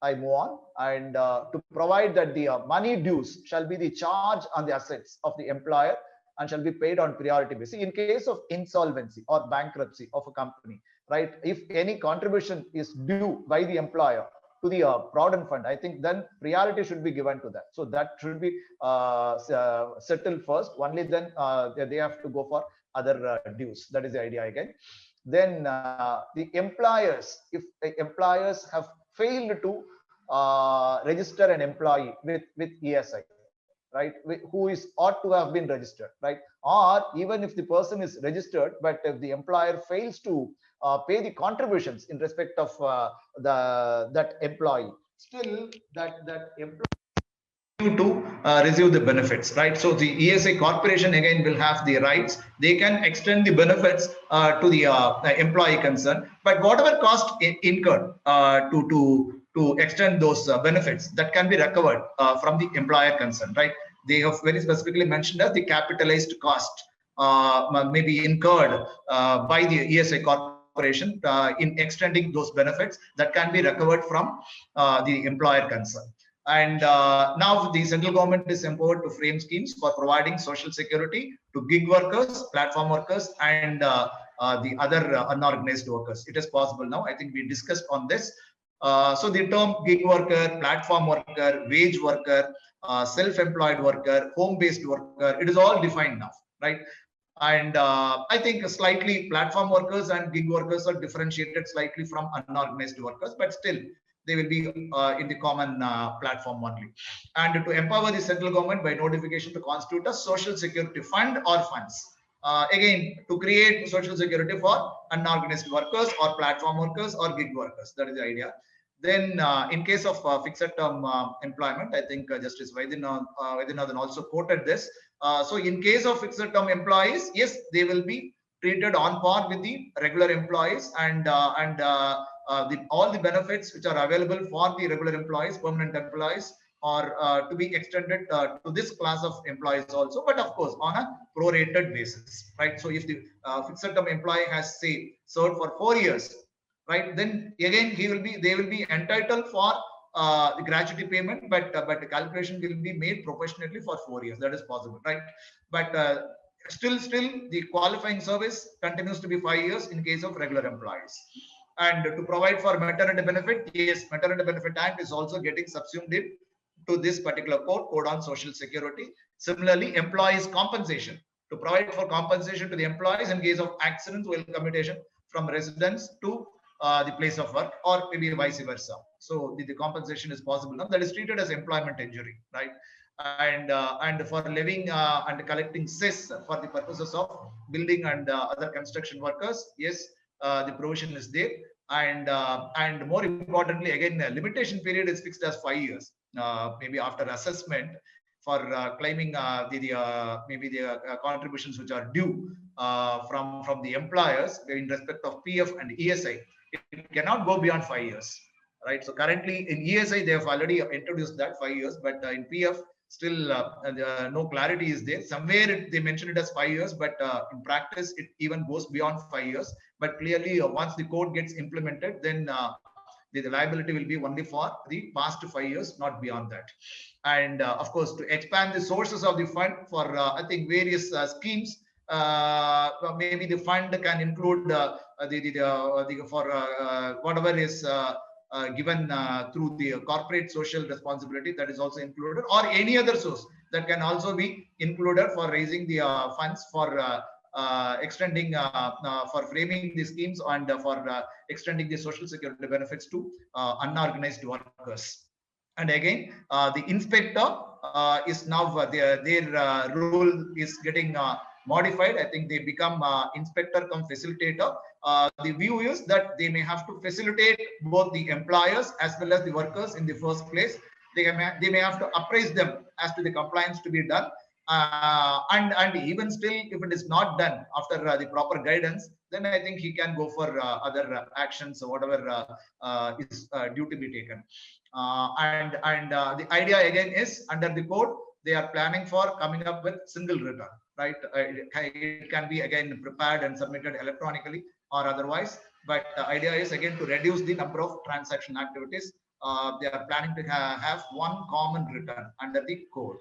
I move on, and to provide that the money dues shall be the charge on the assets of the employer and shall be paid on priority basis. In case of insolvency or bankruptcy of a company, right? If any contribution is due by the employer to the provident fund, I think then priority should be given to that. So that should be settled first. Only then they have to go for other dues. That is the idea again. Then the employers, if the employers have failed to register an employee with ESI, right, who is ought to have been registered, right? Or even if the person is registered, but if the employer fails to pay the contributions in respect of that employee, still that employee to receive the benefits, right? So the ESI corporation again will have the rights. They can extend the benefits to the employee concerned, but whatever cost incurred to extend those benefits, that can be recovered from the employer concerned, right? They have very specifically mentioned as the capitalized cost maybe incurred by the ESI corporation in extending those benefits, that can be recovered from the employer concerned. And now the central government is empowered to frame schemes for providing social security to gig workers, platform workers, and the other unorganized workers. It is possible now. I think we discussed on this. So the term gig worker, platform worker, wage worker, self-employed worker, home-based worker, it is all defined now, right? And I think slightly platform workers and gig workers are differentiated slightly from unorganized workers, but still they will be in the common platform only. And to empower the central government by notification to constitute a social security fund or funds. Again, to create social security for unorganized workers or platform workers or gig workers. That is the idea. Then in case of fixed term employment, I think Justice Vaidyanathan also quoted this. So in case of fixed term employees, yes, they will be treated on par with the regular employees, and all the benefits which are available for the regular employees, permanent employees, are to be extended to this class of employees also, but of course on a prorated basis, right? So if the fixed term employee has say served for 4 years, right, then again they will be entitled for the gratuity payment, but the calculation will be made proportionately for 4 years. That is possible, right? But still the qualifying service continues to be 5 years in case of regular employees. And to provide for maternity benefit, yes, maternity benefit act is also getting subsumed in to this particular code on social security. Similarly, employees compensation, to provide for compensation to the employees in case of accidents or commutation from residence to the place of work, or maybe vice versa. So the compensation is possible now. That is treated as employment injury, right? And for living and collecting cess for the purposes of building and other construction workers, yes, the provision is there. And more importantly, again, the limitation period is fixed as 5 years. Maybe after assessment for claiming maybe the contributions which are due from the employers in respect of PF and ESI, it cannot go beyond 5 years, right? So currently in ESI they have already introduced that 5 years, but in PF still no clarity is there. Somewhere they mention it as 5 years, but in practice it even goes beyond 5 years. But clearly once the code gets implemented, then the liability will be only for the past 5 years, not beyond that. And of course, to expand the sources of the fund for I think various schemes, maybe the fund can include for whatever is given through the corporate social responsibility, that is also included, or any other source that can also be included for raising the funds for extending for framing the schemes and for extending the social security benefits to unorganized workers. And again, the inspector is now their role is getting modified. I think they become inspector cum facilitator. The view is that they may have to facilitate both the employers as well as the workers in the first place. They may have to appraise them as to the compliance to be done. And even still, if it is not done after the proper guidance, then I think he can go for other actions or whatever is due to be taken. The idea again is, under the code, they are planning for coming up with single return, right? It can be again prepared and submitted electronically or otherwise, but the idea is again to reduce the number of transaction activities they are planning to have one common return under the code.